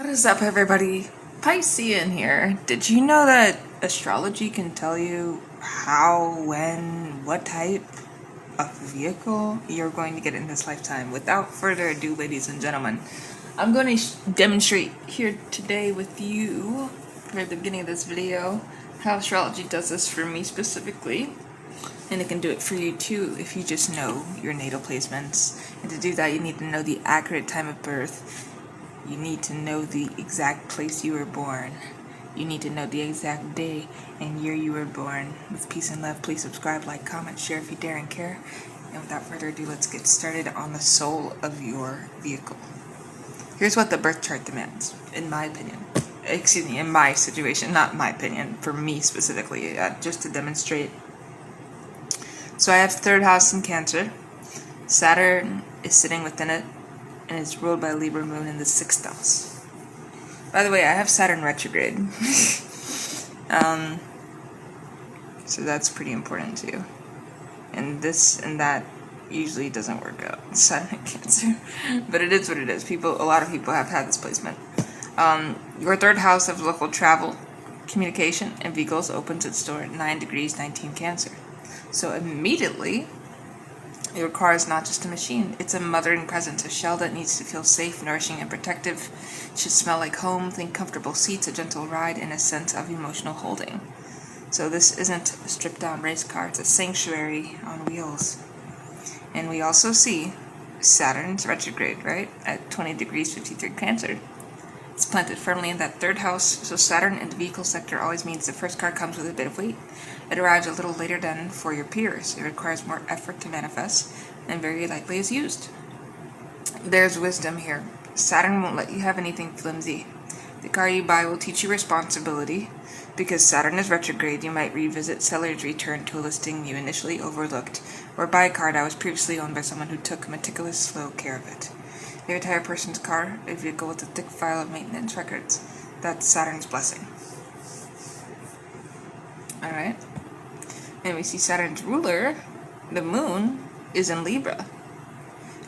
What is up, everybody? Piscean here. Did you know that astrology can tell you how, when, what type of vehicle you're going to get in this lifetime? Without further ado, ladies and gentlemen, I'm going to demonstrate here today with you, at the beginning of this video, how astrology does this for me specifically. And it can do it for you too if you just know your natal placements. And to do that, you need to know the accurate time of birth. You need to know the exact place you were born. You need to know the exact day and year you were born. With peace and love, please subscribe, like, comment, share if you dare and care. And without further ado, let's get started on the soul of your vehicle. Here's what the birth chart demands, in my opinion. Excuse me, in my situation, not my opinion, for me specifically, just to demonstrate. So I have third house in Cancer. Saturn is sitting within it, and it's ruled by Libra moon in the 6th house. By the way, I have Saturn retrograde. So that's pretty important too. And this and that usually doesn't work out. Saturn and Cancer. But it is what it is. A lot of people have had this placement. Your third house of local travel, communication, and vehicles opens its door at 9 degrees 19 Cancer. So immediately, your car is not just a machine, it's a mothering presence, a shell that needs to feel safe, nourishing, and protective. It should smell like home, think comfortable seats, a gentle ride, and a sense of emotional holding. So this isn't a stripped-down race car, it's a sanctuary on wheels. And we also see Saturn's retrograde, right, at 20 degrees 53 Cancer. It's planted firmly in that third house, so Saturn in the vehicle sector always means the first car comes with a bit of weight. It arrives a little later than for your peers. It requires more effort to manifest, and very likely is used. There's wisdom here. Saturn won't let you have anything flimsy. The car you buy will teach you responsibility. Because Saturn is retrograde, you might revisit seller's return to a listing you initially overlooked, or buy a car that was previously owned by someone who took meticulous, slow care of it. You retire a person's car, a vehicle with a thick file of maintenance records. That's Saturn's blessing. Alright. And we see Saturn's ruler, the moon, is in Libra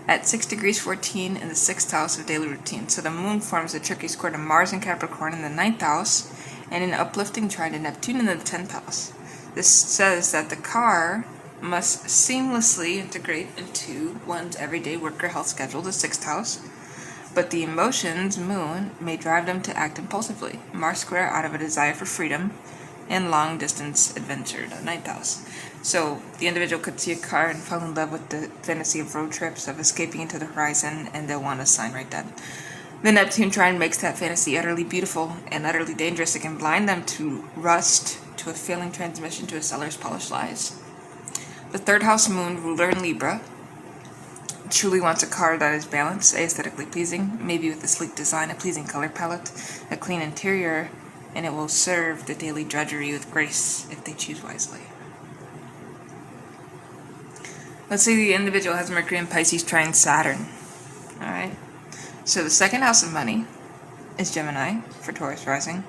at 6 degrees 14 in the 6th house of daily routine. So the moon forms a tricky square to Mars and Capricorn in the 9th house and an uplifting trine to Neptune in the 10th house. This says that the car must seamlessly integrate into one's everyday work or health schedule, the 6th house, but the emotions, moon, may drive them to act impulsively. Mars square out of a desire for freedom and long-distance adventure, the 9th house. So the individual could see a car and fall in love with the fantasy of road trips, of escaping into the horizon, and they'll want to sign right then. The Neptune trine makes that fantasy utterly beautiful and utterly dangerous. It can blind them to rust, to a failing transmission, to a seller's polished lies. The third house moon, ruler in Libra, truly wants a car that is balanced, aesthetically pleasing, maybe with a sleek design, a pleasing color palette, a clean interior, and it will serve the daily drudgery with grace if they choose wisely. Let's say the individual has Mercury and Pisces trine Saturn. Alright? So the second house of money is Gemini for Taurus rising.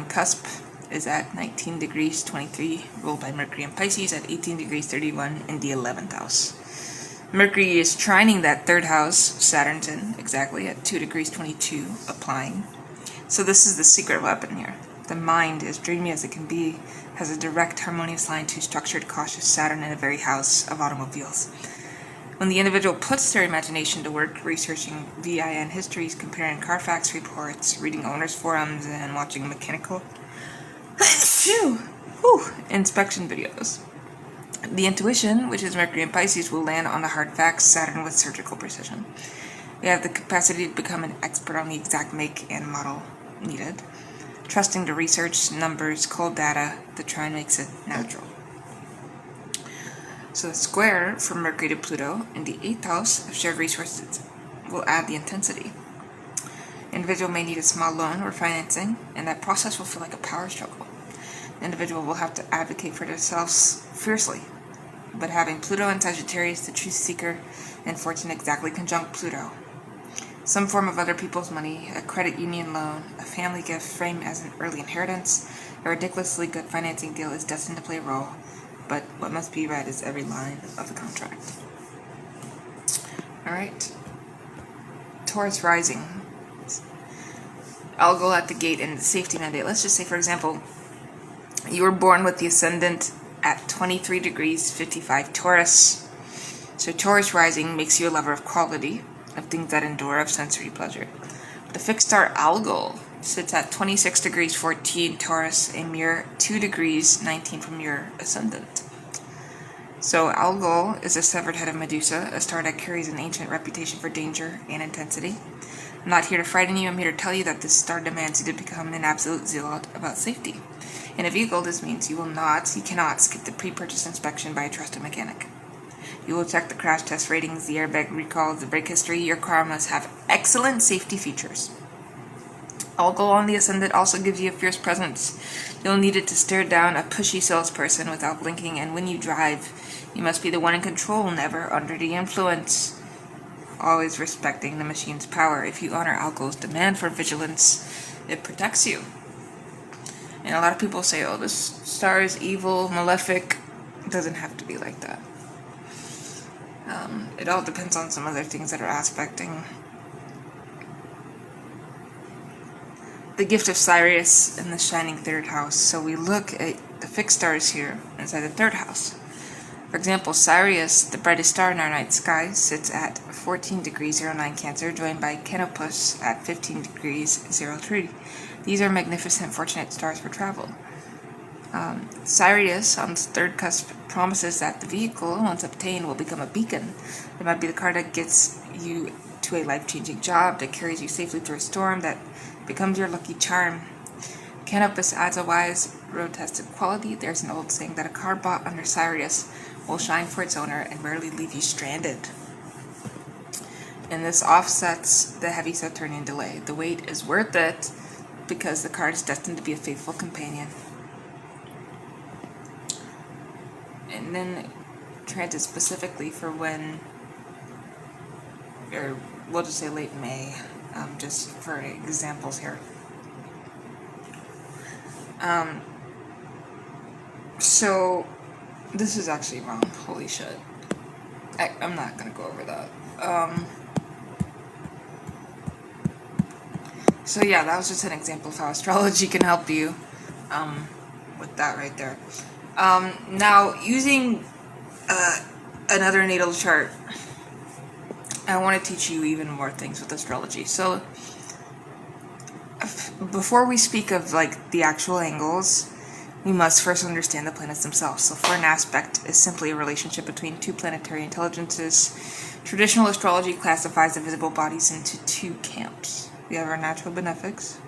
Cusp is at 19 degrees 23, ruled by Mercury and Pisces at 18 degrees 31 in the 11th house. Mercury is trining that third house Saturn's in, exactly, at 2 degrees 22, applying. So this is the secret weapon here. The mind, as dreamy as it can be, has a direct, harmonious line to structured, cautious Saturn in the very house of automobiles. When the individual puts their imagination to work, researching VIN histories, comparing Carfax reports, reading owners' forums, and watching mechanical inspection videos, the intuition, which is Mercury and Pisces, will land on the hard facts, Saturn with surgical precision. They have the capacity to become an expert on the exact make and model needed. Trusting the research, numbers, cold data, the trine makes it natural. So the square from Mercury to Pluto in the 8th house of shared resources will add the intensity. The individual may need a small loan or financing, and that process will feel like a power struggle. The individual will have to advocate for themselves fiercely. But having Pluto and Sagittarius, the truth seeker, and Fortune exactly conjunct Pluto, some form of other people's money, a credit union loan, a family gift framed as an early inheritance, a ridiculously good financing deal is destined to play a role, but what must be read is every line of the contract. Alright. Taurus rising. algal at the gate and the safety mandate. Let's just say, for example, you were born with the ascendant at 23 degrees 55 Taurus. So Taurus rising makes you a lover of quality, of things that endure, of sensory pleasure. The fixed star algal sits at 26 degrees 14 Taurus, a mere 2 degrees 19 from your ascendant. So algal is a severed head of Medusa, a star that carries an ancient reputation for danger and intensity. I'm not here to frighten you, I'm here to tell you that this star demands you to become an absolute zealot about safety. In a vehicle, this means you cannot skip the pre-purchase inspection by a trusted mechanic. You will check the crash test ratings, the airbag recalls, the brake history. Your car must have excellent safety features. Algal on the ascendant also gives you a fierce presence. You'll need it to stare down a pushy salesperson without blinking, and when you drive, you must be the one in control, never under the influence. Always respecting the machine's power. If you honor algal's demand for vigilance, it protects you. And a lot of people say, oh, this star is evil, malefic. It doesn't have to be like that. It all depends on some other things that are aspecting the gift of Sirius in the shining third house. So we look at the fixed stars here inside the third house. For example, Sirius, the brightest star in our night sky, sits at 14 degrees 09 Cancer, joined by Canopus at 15 degrees 03. These are magnificent, fortunate stars for travel. Sirius, on its third cusp, promises that the vehicle, once obtained, will become a beacon. It might be the car that gets you to a life-changing job, that carries you safely through a storm, that becomes your lucky charm. Canopus adds a wise, road-tested quality. There's an old saying that a car bought under Sirius will shine for its owner and rarely leave you stranded. And this offsets the heavy Saturnian delay. The wait is worth it because the car is destined to be a faithful companion. And then transit specifically for when, or we'll just say late May, just for examples here. So this is actually wrong. Holy shit. I'm not gonna go over that. So yeah, that was just an example of how astrology can help you with that right there. Now, using another natal chart, I want to teach you even more things with astrology. So, before we speak of like the actual angles, we must first understand the planets themselves. So, for an aspect is simply a relationship between two planetary intelligences. Traditional astrology classifies the visible bodies into two camps. We have our natural benefics,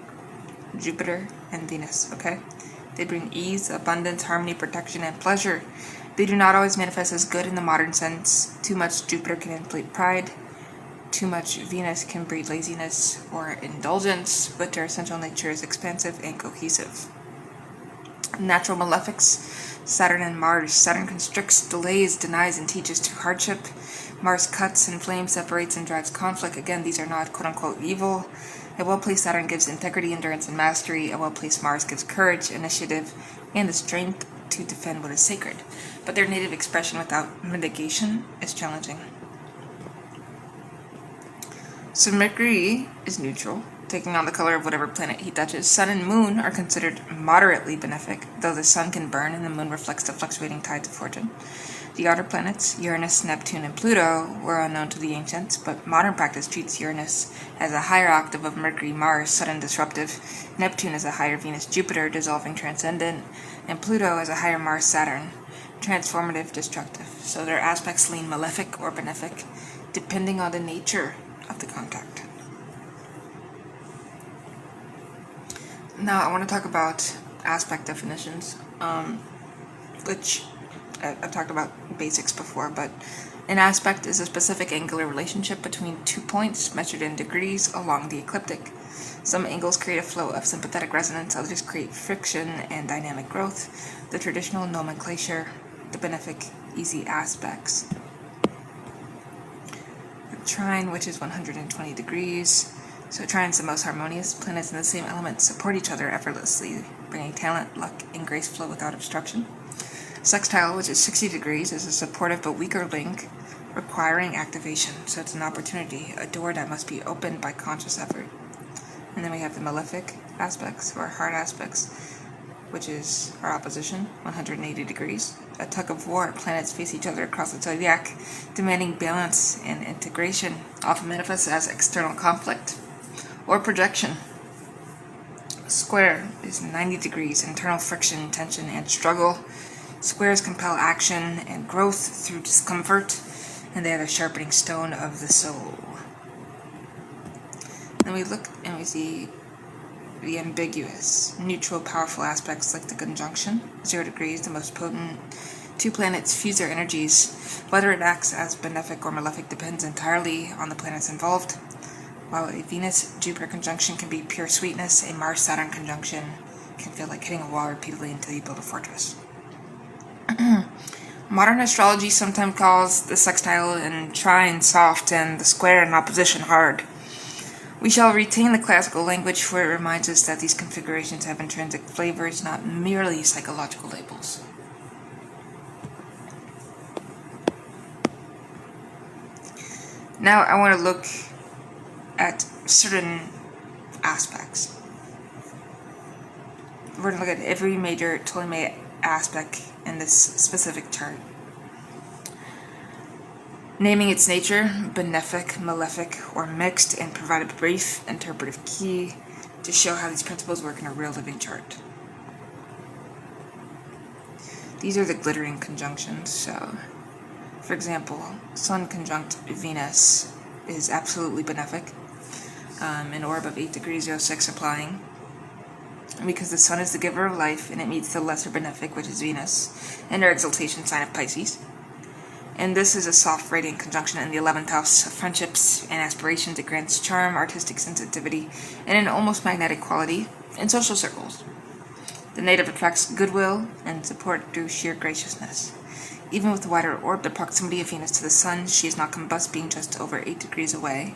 Jupiter and Venus, okay? They bring ease, abundance, harmony, protection, and pleasure. They do not always manifest as good in the modern sense. Too much Jupiter can inflate pride. Too much Venus can breed laziness or indulgence, but their essential nature is expansive and cohesive. Natural malefics, Saturn and Mars. Saturn constricts, delays, denies, and teaches to hardship. Mars cuts, inflames, separates, and drives conflict. Again, these are not quote-unquote evil. A well-placed Saturn gives integrity, endurance, and mastery. A well-placed Mars gives courage, initiative, and the strength to defend what is sacred. But their native expression without mitigation is challenging. So Mercury is neutral, taking on the color of whatever planet he touches. Sun and Moon are considered moderately benefic, though the Sun can burn and the Moon reflects the fluctuating tides of fortune. The outer planets, Uranus, Neptune, and Pluto, were unknown to the ancients, but modern practice treats Uranus as a higher octave of Mercury, Mars, sudden disruptive, Neptune as a higher Venus, Jupiter, dissolving, transcendent, and Pluto as a higher Mars, Saturn, transformative, destructive. So their aspects lean malefic or benefic, depending on the nature of the contact. Now I want to talk about aspect definitions, which I've talked about basics before, but an aspect is a specific angular relationship between 2 points measured in degrees along the ecliptic. Some angles create a flow of sympathetic resonance, others create friction and dynamic growth. The traditional nomenclature, the benefic easy aspects. The trine, which is 120 degrees. So trine's the most harmonious. Planets in the same element support each other effortlessly, bringing talent, luck, and grace flow without obstruction. Sextile, which is 60 degrees, is a supportive but weaker link requiring activation, so it's an opportunity, a door that must be opened by conscious effort. And then we have the malefic aspects, or hard aspects, which is our opposition, 180 degrees. A tug of war, planets face each other across the zodiac, demanding balance and integration, often manifests as external conflict or projection. Square is 90 degrees, internal friction, tension, and struggle. Squares compel action and growth through discomfort, and they are the sharpening stone of the soul. Then we look and we see the ambiguous, neutral, powerful aspects like the conjunction, 0 degrees, the most potent. Two planets fuse their energies. Whether it acts as benefic or malefic depends entirely on the planets involved. While a Venus-Jupiter conjunction can be pure sweetness, a Mars-Saturn conjunction can feel like hitting a wall repeatedly until you build a fortress. Modern astrology sometimes calls the sextile and trine soft and the square and opposition hard. We shall retain the classical language, for it reminds us that these configurations have intrinsic flavors, not merely psychological labels. Now I want to look at certain aspects. We're going to look at every major Ptolemaic aspect in this specific chart. Naming its nature, benefic, malefic, or mixed, and provide a brief interpretive key to show how these principles work in a real living chart. These are the glittering conjunctions. So, for example, Sun conjunct Venus is absolutely benefic, an orb of 8 degrees 06 applying, because the Sun is the giver of life, and it meets the lesser benefic, which is Venus, and her exaltation sign of Pisces. And this is a soft radiant conjunction in the 11th house of friendships and aspirations. It grants charm, artistic sensitivity, and an almost magnetic quality in social circles. The native attracts goodwill and support through sheer graciousness. Even with the wider orb, the proximity of Venus to the Sun, she is not combust, being just over 8 degrees away.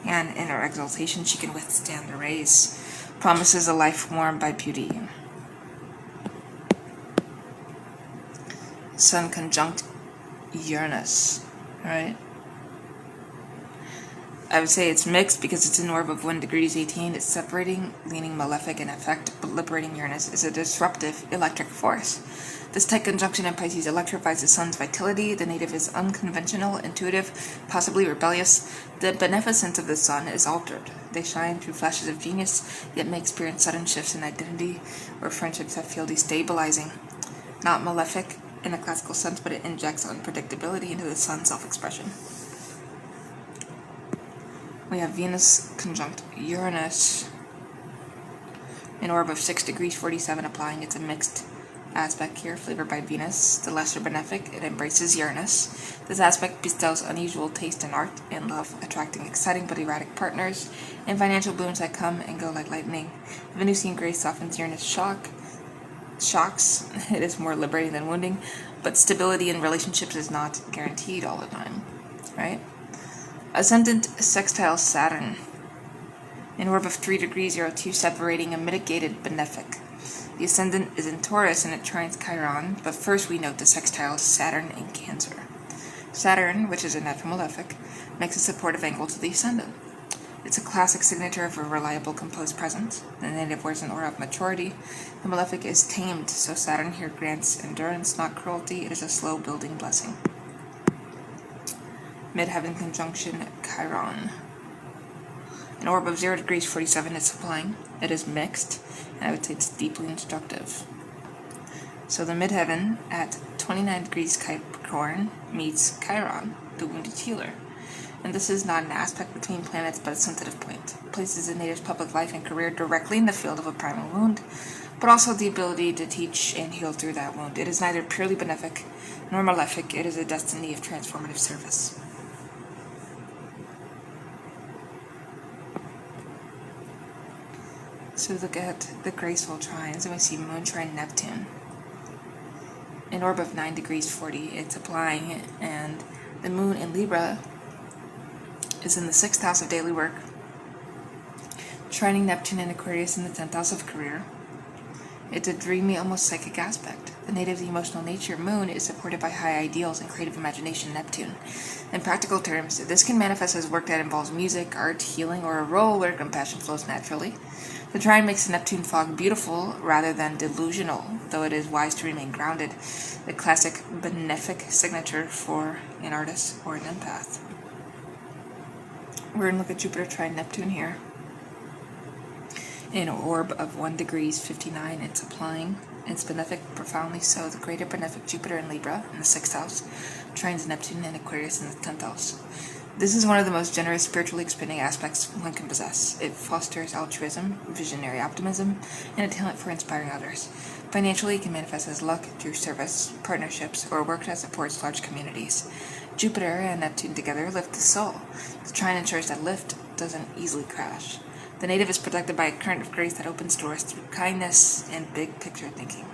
And in her exaltation, she can withstand the rays. Promises a life warmed by beauty. Sun conjunct Uranus, right? I would say it's mixed because it's an orb of 1 degrees 18. It's separating, leaning malefic in effect, but liberating Uranus is a disruptive electric force. This tight conjunction in Pisces electrifies the Sun's vitality. The native is unconventional, intuitive, possibly rebellious. The beneficence of the Sun is altered. They shine through flashes of genius, yet may experience sudden shifts in identity or friendships that feel destabilizing. Not malefic in a classical sense, but it injects unpredictability into the Sun's self-expression. We have Venus conjunct Uranus, an orb of 6 degrees 47 applying. It's a mixed aspect here, flavored by Venus, the lesser benefic. It embraces Uranus. This aspect bestows unusual taste in art and love, attracting exciting but erratic partners, and financial blooms that come and go like lightning. The Venusian grace softens Uranus' shocks. It is more liberating than wounding, but stability in relationships is not guaranteed all the time, right? Ascendant sextile Saturn, an orb of 3 degrees 02 separating a mitigated benefic. The ascendant is in Taurus and it trines Chiron, but first we note the sextile Saturn in Cancer. Saturn, which is a natural malefic, makes a supportive angle to the ascendant. It's a classic signature of a reliable, composed presence. The native wears an aura of maturity. The malefic is tamed, so Saturn here grants endurance, not cruelty. It is a slow-building blessing. Midheaven conjunction Chiron. An orb of 0 degrees 47 is supplying. It is mixed, and I would say it's deeply instructive. So the midheaven at 29 degrees Capricorn meets Chiron, the wounded healer. And this is not an aspect between planets, but a sensitive point. It places a native's public life and career directly in the field of a primal wound, but also the ability to teach and heal through that wound. It is neither purely benefic nor malefic. It is a destiny of transformative service. So look at the graceful trines, and we see Moon trine Neptune. An orb of 9 degrees 40, it's applying, and the Moon in Libra is in the 6th house of daily work, trining Neptune in Aquarius in the 10th house of career. It's a dreamy, almost psychic aspect. The native's emotional nature, Moon, is supported by high ideals and creative imagination, Neptune. In practical terms, this can manifest as work that involves music, art, healing, or a role where compassion flows naturally. The trine makes the Neptune fog beautiful rather than delusional, though it is wise to remain grounded, the classic benefic signature for an artist or an empath. We're going to look at Jupiter trine Neptune here. In an orb of 1 degrees 59, it's applying. It's benefic, profoundly so. The greater benefic Jupiter in Libra in the 6th house, trines Neptune and Aquarius in the 10th house. This is one of the most generous, spiritually expanding aspects one can possess. It fosters altruism, visionary optimism, and a talent for inspiring others. Financially, it can manifest as luck through service, partnerships, or work that supports large communities. Jupiter and Neptune together lift the soul. The trine ensures that lift doesn't easily crash. The native is protected by a current of grace that opens doors through kindness and big picture thinking.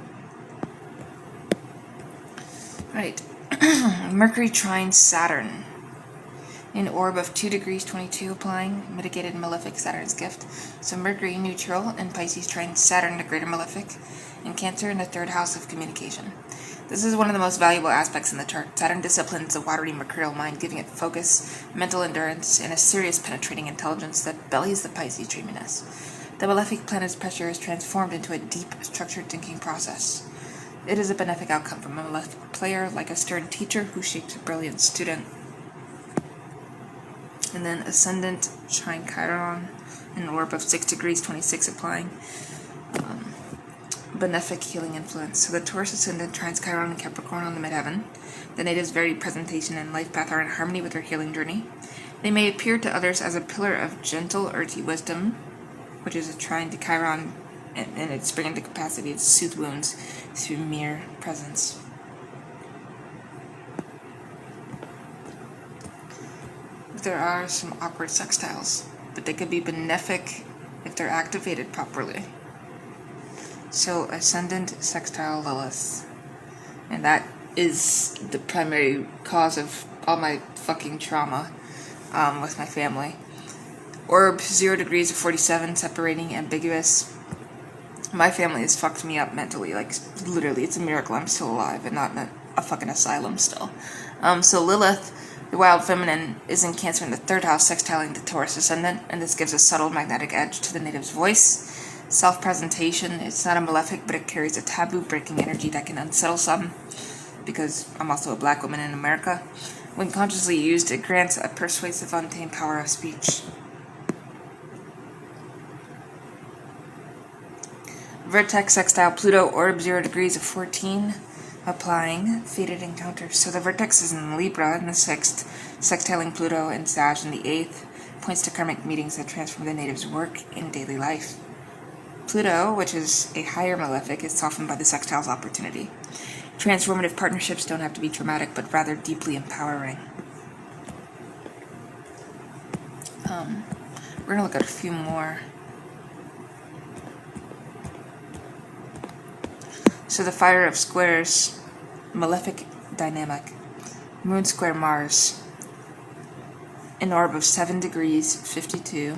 Right. Mercury trine Saturn. An orb of 2 degrees 22 applying, mitigated malefic Saturn's gift. So Mercury neutral in Pisces trine Saturn, the greater malefic, and Cancer in the 3rd house of communication. This is one of the most valuable aspects in the chart. Saturn disciplines the watery mercurial mind, giving it focus, mental endurance, and a serious penetrating intelligence that bellies the Pisces dreaminess. The malefic planet's pressure is transformed into a deep, structured thinking process. It is a benefic outcome from a malefic player, like a stern teacher who shapes a brilliant student. And then Ascendant trine Chiron, an orb of 6 degrees 26 applying. Benefic healing influence. So the Taurus ascendant trines Chiron and Capricorn on the midheaven. The native's varied presentation and life path are in harmony with their healing journey. They may appear to others as a pillar of gentle, earthy wisdom, which is a trine to Chiron, and it's bringing the capacity to soothe wounds through mere presence. There are some awkward sextiles, but they could be benefic if they're activated properly. So, Ascendant sextile Lilith. And that is the primary cause of all my fucking trauma with my family. Orb 0 degrees of 47, separating, ambiguous. My family has fucked me up mentally. Like, literally, it's a miracle I'm still alive and not in a fucking asylum still. So Lilith, the wild feminine, is in Cancer in the 3rd house, sextiling the Taurus ascendant, and this gives a subtle magnetic edge to the native's voice. Self-presentation, it's not a malefic, but it carries a taboo-breaking energy that can unsettle some, because I'm also a black woman in America. When consciously used, it grants a persuasive, untamed power of speech. Vertex sextile Pluto, orb 0 degrees of 14, applying, fated encounter. So the vertex is in Libra in the 6th, sextiling Pluto and Sag in the 8th, points to karmic meetings that transform the native's work in daily life. Pluto, which is a higher malefic, is softened by the sextile's opportunity. Transformative partnerships don't have to be dramatic, but rather deeply empowering. We're going to look at a few more. So the fire of squares, malefic dynamic. Moon square Mars. An orb of 7 degrees 52,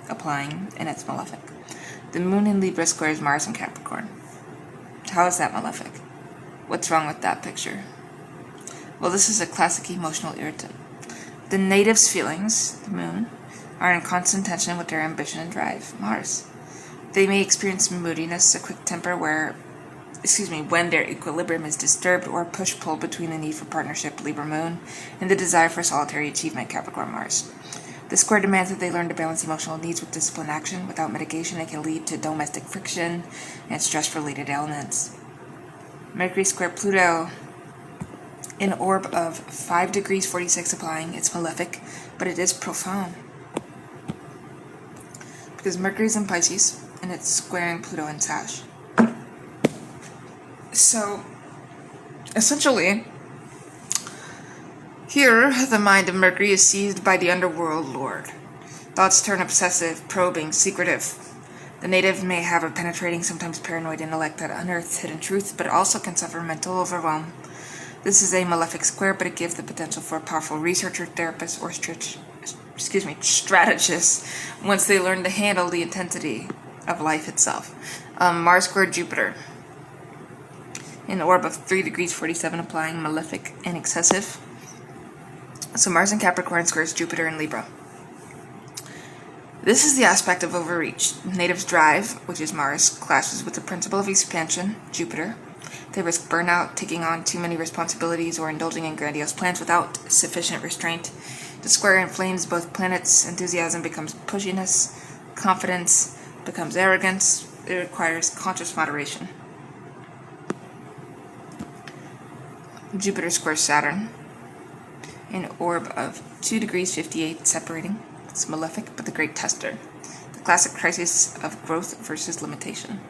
applying, and it's malefic. The moon in Libra squares Mars and Capricorn. How is that malefic? What's wrong with that picture? Well, this is a classic emotional irritant. The native's feelings, the moon, are in constant tension with their ambition and drive, Mars. They may experience moodiness, a quick temper when their equilibrium is disturbed, or push-pull between the need for partnership, Libra moon, and the desire for solitary achievement, Capricorn Mars. The square demands that they learn to balance emotional needs with disciplined action. Without mitigation, it can lead to domestic friction and stress-related ailments. Mercury square Pluto, an orb of 5 degrees 46 applying. It's malefic, but it is profound. Because Mercury is in Pisces, and it's squaring Pluto in Sag. So, essentially, here, the mind of Mercury is seized by the underworld lord. Thoughts turn obsessive, probing, secretive. The native may have a penetrating, sometimes paranoid intellect that unearths hidden truth, but also can suffer mental overwhelm. This is a malefic square, but it gives the potential for a powerful researcher, therapist, or strategist once they learn to handle the intensity of life itself. Mars square Jupiter. An orb of 3 degrees 47, applying malefic and excessive. So Mars in Capricorn squares Jupiter in Libra. This is the aspect of overreach. Natives' drive, which is Mars, clashes with the principle of expansion, Jupiter. They risk burnout, taking on too many responsibilities, or indulging in grandiose plans without sufficient restraint. The square inflames both planets. Enthusiasm becomes pushiness. Confidence becomes arrogance. It requires conscious moderation. Jupiter squares Saturn. An orb of 2 degrees 58 separating. It's malefic, but the great tester. The classic crisis of growth versus limitation.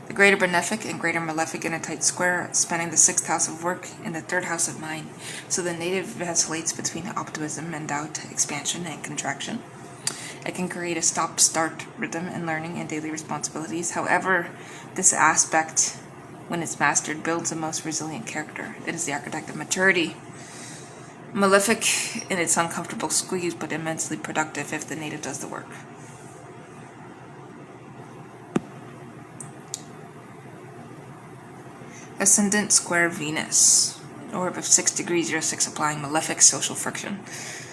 The greater benefic and greater malefic in a tight square, spanning the 6th house of work and the 3rd house of mind. So the native vacillates between optimism and doubt, expansion and contraction. It can create a stop-start rhythm in learning and daily responsibilities. However, this aspect, when it's mastered, builds the most resilient character. It is the architect of maturity. Malefic in its uncomfortable squeeze, but immensely productive if the native does the work. Ascendant square Venus. Orb of 6 degrees 06, applying malefic social friction.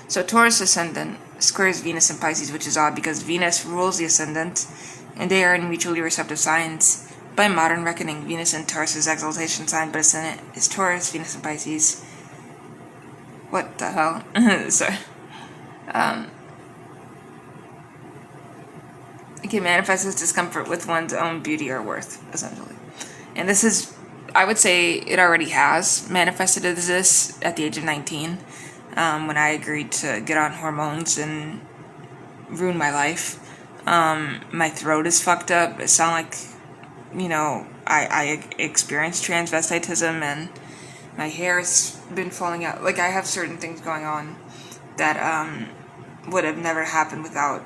So Taurus ascendant squares Venus in Pisces, which is odd because Venus rules the ascendant, and they are in mutually receptive signs. By modern reckoning, Venus in Taurus is exaltation sign, but ascendant is Taurus, Venus in Pisces. What the hell? Sorry. It can manifest as discomfort with one's own beauty or worth, essentially. And this is, I would say it already has manifested as this at the age of 19, when I agreed to get on hormones and ruin my life. My throat is fucked up. It sounds like, I experienced transvestitism, and my hair's been falling out. Like, I have certain things going on that would have never happened without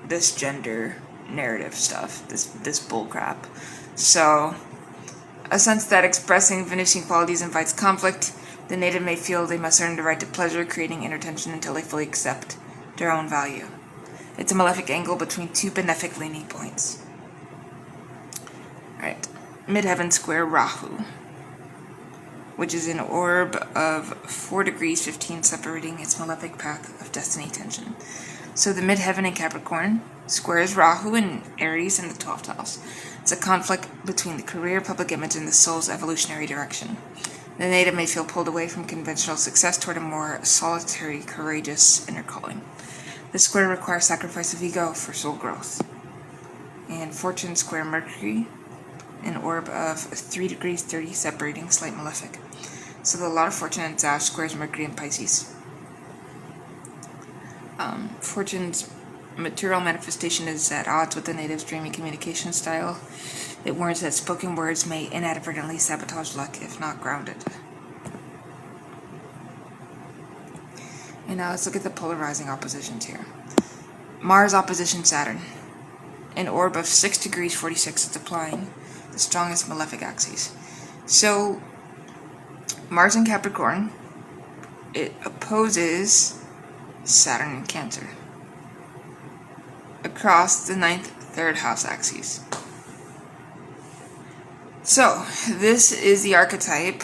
this gender narrative stuff, this bullcrap. So, a sense that expressing Venusian qualities invites conflict. The native may feel they must earn the right to pleasure, creating inner tension until they fully accept their own value. It's a malefic angle between two benefic leaning points. Alright, midheaven square Rahu, which is an orb of 4 degrees 15, separating its malefic path of destiny tension. So the midheaven in Capricorn squares Rahu in Aries in the 12th house. It's a conflict between the career, public image, and the soul's evolutionary direction. The native may feel pulled away from conventional success toward a more solitary, courageous inner calling. The square requires sacrifice of ego for soul growth. And Fortune square Mercury, an orb of 3 degrees 30, separating, slight malefic. So the lot of Fortune and Sag squares Mercury in Pisces. Fortune's material manifestation is at odds with the native's dreamy communication style. It warns that spoken words may inadvertently sabotage luck if not grounded. And now let's look at the polarizing oppositions here. Mars opposition Saturn. An orb of 6 degrees 46 is applying the strongest malefic axes. So, Mars in Capricorn, it opposes Saturn in Cancer across the 9th, 3rd house axes. So, this is the archetype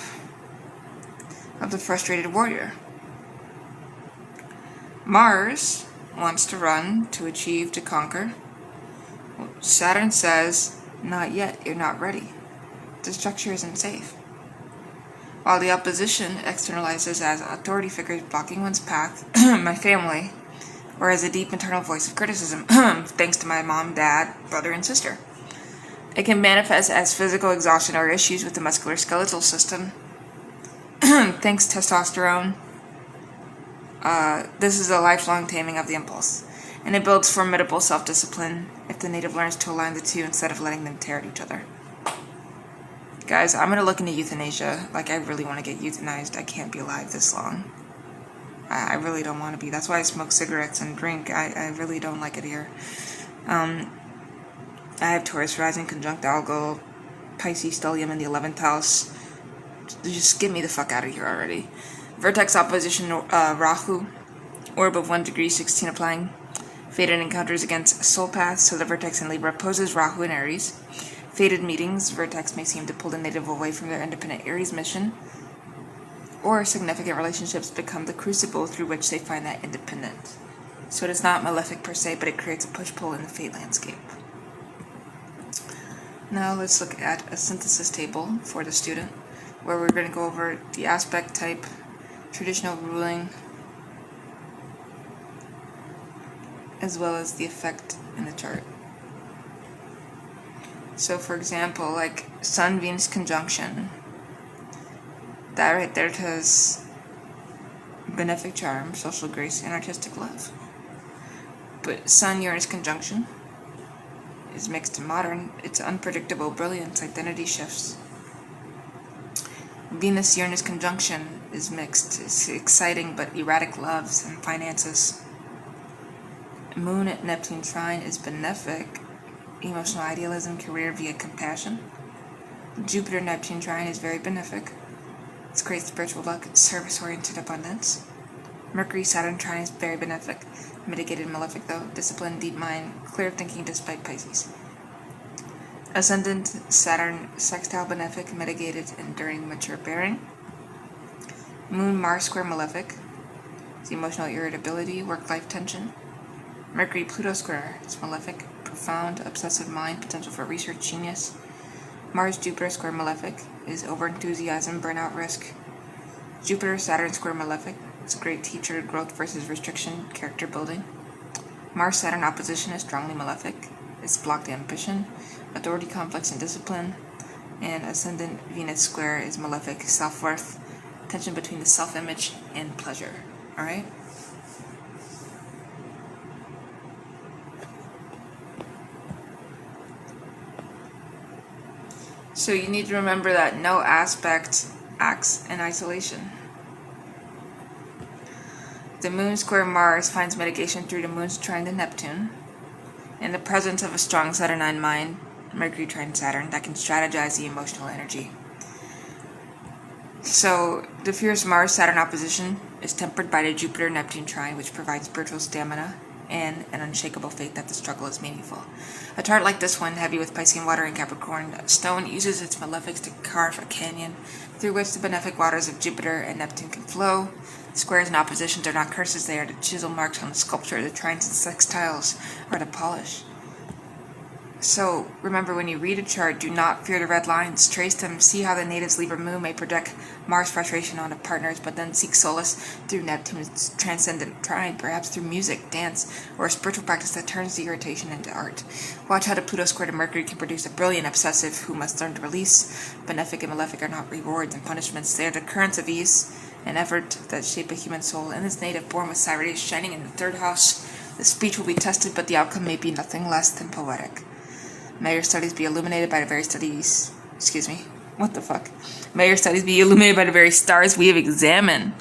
of the frustrated warrior. Mars wants to run, to achieve, to conquer. Saturn says, not yet, you're not ready. The structure isn't safe. While the opposition externalizes as authority figures blocking one's path, my family, or as a deep internal voice of criticism, thanks to my mom, dad, brother, and sister. It can manifest as physical exhaustion or issues with the musculoskeletal system, thanks to testosterone. This is a lifelong taming of the impulse, and it builds formidable self-discipline if the native learns to align the two instead of letting them tear at each other. Guys, I'm going to look into euthanasia. Like, I really want to get euthanized. I can't be alive this long. I really don't want to be. That's why I smoke cigarettes and drink. I really don't like it here. I have Taurus rising conjunct Algol, Pisces stellium in the 11th house. Just get me the fuck out of here already. Vertex opposition Rahu, orb of 1 degree 16, applying Fated encounters against soul paths, so the vertex in Libra opposes Rahu and Aries. Fated meetings, vertex may seem to pull the native away from their independent Aries mission, or significant relationships become the crucible through which they find that independence. So it is not malefic per se, but it creates a push-pull in the fate landscape. Now let's look at a synthesis table for the student, where we're going to go over the aspect type, traditional ruling, as well as the effect in the chart. So for example, like Sun-Venus conjunction, that right there does benefic charm, social grace, and artistic love. But Sun-Uranus conjunction is mixed and modern. It's unpredictable brilliance, identity shifts. Venus-Uranus conjunction is mixed. It's exciting but erratic loves and finances. Moon-Neptune trine is benefic, emotional idealism, career via compassion. Jupiter-Neptune trine is very benefic. It's great spiritual luck, service-oriented abundance. Mercury-Saturn trine is very benefic, mitigated malefic though, discipline, deep mind, clear thinking despite Pisces. Ascendant Saturn sextile benefic, mitigated, enduring, mature bearing. Moon-Mars square malefic, it's emotional irritability, work-life tension. Mercury-Pluto square is malefic, profound, obsessive mind, potential for research genius. Mars-Jupiter square malefic is overenthusiasm, burnout risk. Jupiter-Saturn square malefic, it's a great teacher, growth versus restriction, character building. Mars-Saturn opposition is strongly malefic, it's blocked ambition, authority conflicts and discipline. And Ascendant Venus square is malefic, self-worth, tension between the self-image and pleasure. Alright? So you need to remember that no aspect acts in isolation. The Moon square Mars finds mitigation through the Moon's trine to Neptune. In the presence of a strong Saturnine mind, Mercury trine Saturn, that can strategize the emotional energy. So the fierce Mars-Saturn opposition is tempered by the Jupiter-Neptune trine, which provides spiritual stamina and an unshakable faith that the struggle is meaningful. A chart like this one, heavy with Piscean water and Capricorn stone, uses its malefics to carve a canyon through which the benefic waters of Jupiter and Neptune can flow. Squares and oppositions are not curses, they are the chisel marks on the sculpture. The trines and sextiles are the polish. So remember, when you read a chart, do not fear the red lines. Trace them, see how the native's Libra moon may project Mars frustration onto partners, but then seek solace through Neptune's transcendent trine, perhaps through music, dance, or a spiritual practice that turns the irritation into art. Watch how the Pluto square to Mercury can produce a brilliant obsessive who must learn to release. Benefic and malefic are not rewards and punishments. They are the currents of ease and effort that shape a human soul. In this native born with Sirius shining in the third house, the speech will be tested, but the outcome may be nothing less than poetic. May your studies be illuminated by the very studies... May your studies be illuminated by the very stars we have examined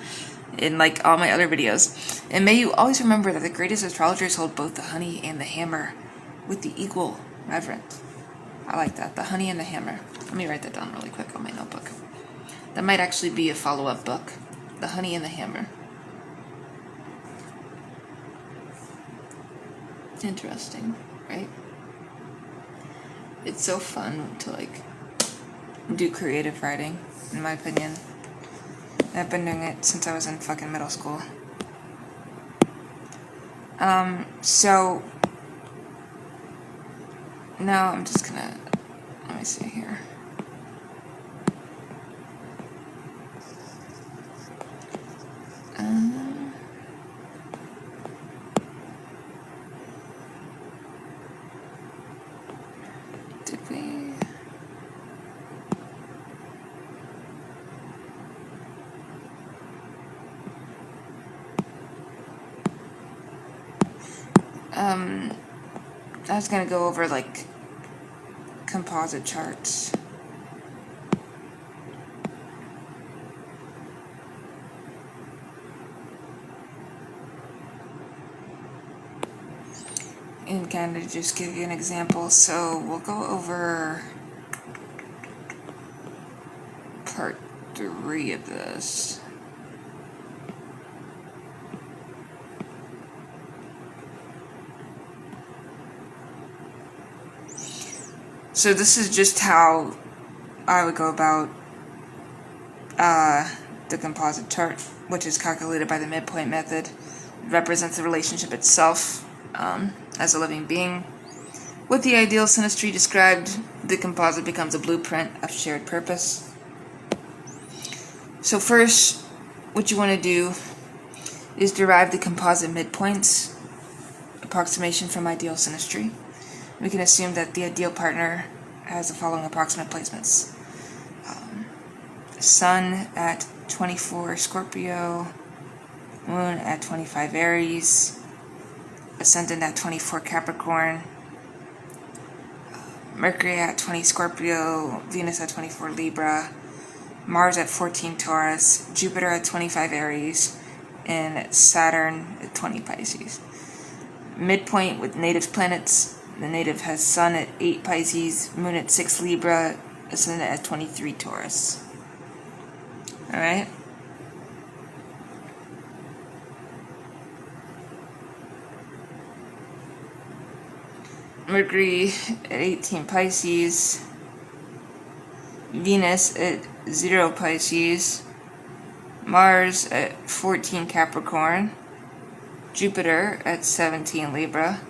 in, like, all my other videos. And may you always remember that the greatest astrologers hold both the honey and the hammer with the equal reverence. I like that. The honey and the hammer. Let me write that down really quick on my notebook. That might actually be a follow-up book. The honey and the hammer. Interesting, right? It's so fun to, like, do creative writing, in my opinion. I've been doing it since I was in fucking middle school. So now I'm just gonna, let me see here. Did we? I was gonna go over, like, composite charts. And kind of just give you an example. So we'll go over part 3 of this. So this is just how I would go about the composite chart, which is calculated by the midpoint method. It represents the relationship itself as a living being. With the ideal synastry described, the composite becomes a blueprint of shared purpose. So first, what you want to do is derive the composite midpoints approximation from ideal synastry. We can assume that the ideal partner has the following approximate placements. Sun at 24 Scorpio, Moon at 25 Aries, Ascendant at 24 Capricorn, Mercury at 20 Scorpio, Venus at 24 Libra, Mars at 14 Taurus, Jupiter at 25 Aries, and Saturn at 20 Pisces. Midpoint with native planets. The native has Sun at 8 Pisces, Moon at 6 Libra, Ascendant at 23 Taurus. Alright? Mercury at 18 Pisces, Venus at 0 Pisces, Mars at 14 Capricorn, Jupiter at 17 Libra,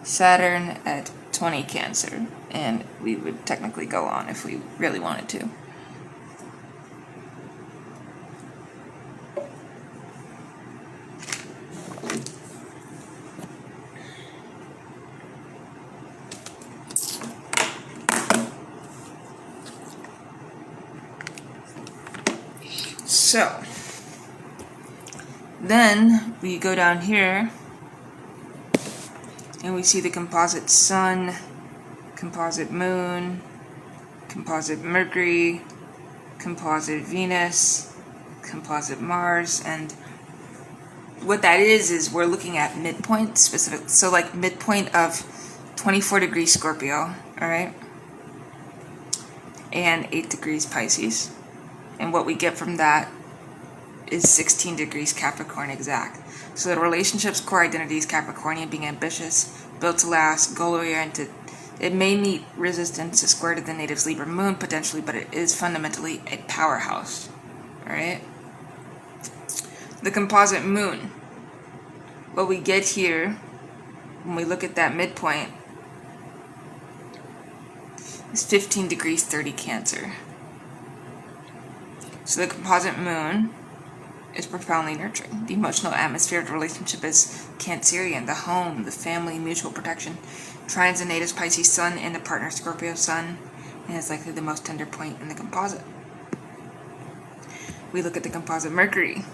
Saturn at 20 Cancer, and we would technically go on if we really wanted to. So, then we go down here and we see the composite Sun, composite Moon, composite Mercury, composite Venus, composite Mars, and what that is we're looking at midpoint specific, so like midpoint of 24 degrees Scorpio, alright, and 8 degrees Pisces, and what we get from that is 16 degrees Capricorn exact. So the relationship's core identity is Capricornian, being ambitious, built to last, goal-oriented. It may meet resistance to square to the native's Libra moon potentially, but it is fundamentally a powerhouse. Alright? The composite moon. What we get here, when we look at that midpoint, is 15 degrees 30 Cancer. So the composite moon is profoundly nurturing. The emotional atmosphere of the relationship is Cancerian, the home, the family, mutual protection. Trines the native's Pisces Sun and the partner Scorpio Sun, and is likely the most tender point in the composite. We look at the composite Mercury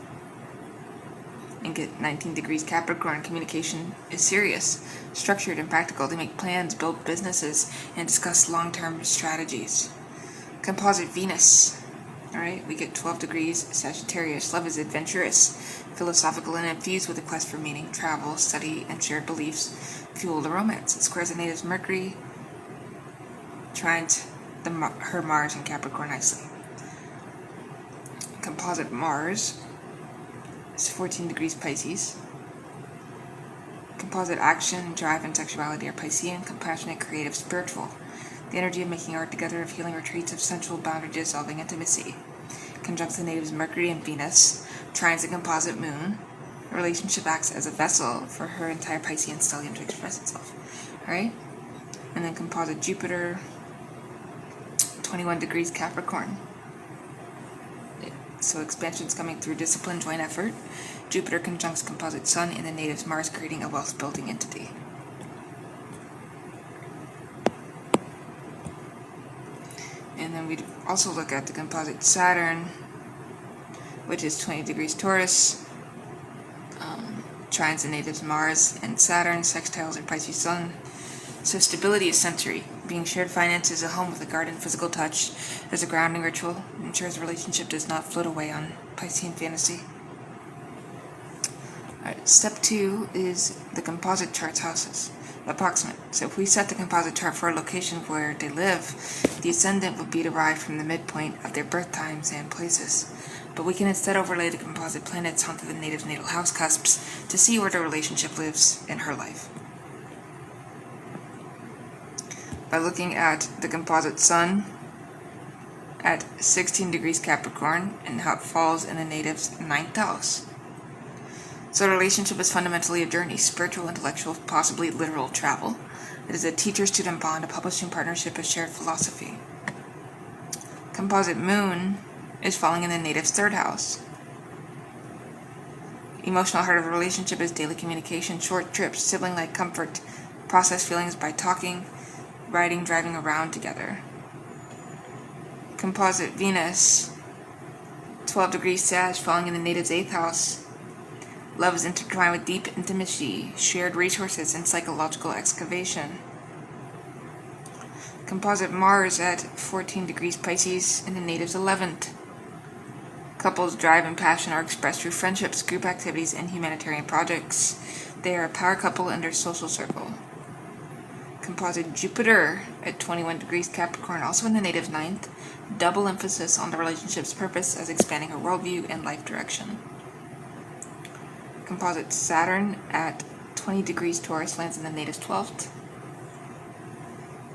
and get 19 degrees Capricorn. Communication is serious, structured, and practical. They make plans, build businesses, and discuss long-term strategies. Composite Venus. Alright, we get 12 degrees Sagittarius. Love is adventurous, philosophical, and infused with a quest for meaning, travel, study, and shared beliefs fuel the romance. It squares the native's Mercury, trines her Mars and Capricorn nicely. Composite Mars is 14 degrees Pisces. Composite action, drive, and sexuality are Piscean, compassionate, creative, spiritual. The energy of making art together, of healing retreats, of sensual boundary dissolving intimacy. Conjuncts the native's Mercury and Venus, trines the composite moon. The relationship acts as a vessel for her entire Piscean stellium to express itself. Alright? And then composite Jupiter, 21 degrees Capricorn. So expansion's coming through discipline, joint effort. Jupiter conjuncts composite Sun in the native's Mars, creating a wealth-building entity. And then we'd also look at the composite Saturn, which is 20 degrees Taurus, trines the native's Mars and Saturn, sextiles or Pisces Sun. So stability is sensory. Being shared finances, a home with a garden, physical touch, as a grounding ritual, ensures the relationship does not float away on Piscean fantasy. Alright, step 2 is the composite chart's houses. Approximate. So if we set the composite chart for a location where they live, the ascendant would be derived from the midpoint of their birth times and places. But we can instead overlay the composite planets onto the native's natal house cusps to see where the relationship lives in her life. by looking at the composite sun at 16 degrees Capricorn and how it falls in the native's 9th house. So the relationship is fundamentally a journey, spiritual, intellectual, possibly literal travel. It is a teacher-student bond, a publishing partnership, a shared philosophy. Composite moon is falling in the native's 3rd house. Emotional heart of a relationship is daily communication, short trips, sibling-like comfort, process feelings by talking, riding, driving around together. Composite Venus, 12 degrees Sag, falling in the native's 8th house. Love is intertwined with deep intimacy, shared resources, and psychological excavation. Composite Mars at 14 degrees Pisces in the native's 11th. Couples' drive and passion are expressed through friendships, group activities, and humanitarian projects. They are a power couple in their social circle. Composite Jupiter at 21 degrees Capricorn, also in the native's 9th. Double emphasis on the relationship's purpose as expanding her worldview and life direction. Composite Saturn at 20 degrees Taurus lands in the native's 12th.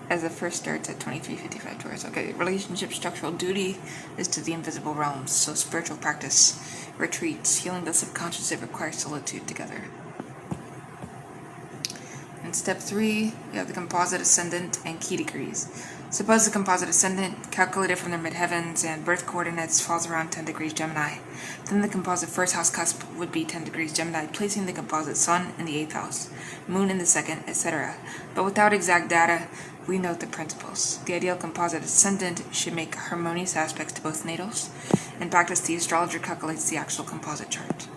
As the first starts at 23:55 Taurus. Okay, relationship structural duty is to the invisible realms, so spiritual practice, retreats, healing the subconscious, it requires solitude together. In step 3, we have the composite ascendant and key degrees. Suppose the composite ascendant, calculated from their midheavens and birth coordinates, falls around 10 degrees Gemini. Then the composite first house cusp would be 10 degrees Gemini, placing the composite sun in the 8th house, moon in the 2nd, etc. But without exact data, we note the principles. The ideal composite ascendant should make harmonious aspects to both natals. In practice, the astrologer calculates the actual composite chart.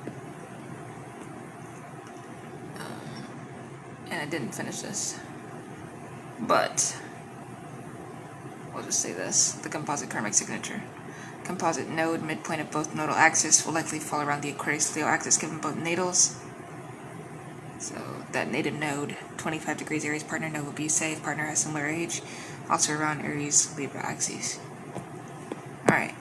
And I didn't finish this, but we'll just say this: the composite karmic signature. Composite node, midpoint of both nodal axis, will likely fall around the Aquarius-Leo axis given both natals. So that native node, 25 degrees Aries partner node, will be safe. Partner has similar age, also around Aries Libra axes. Alright.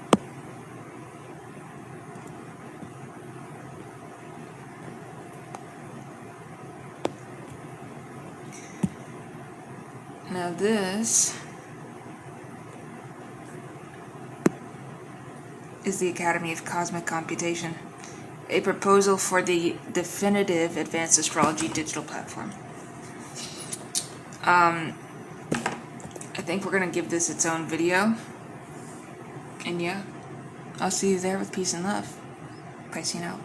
Now this is the Academy of Cosmic Computation, a proposal for the definitive advanced astrology digital platform. I think we're going to give this its own video. And yeah, I'll see you there with peace and love. Piscean out.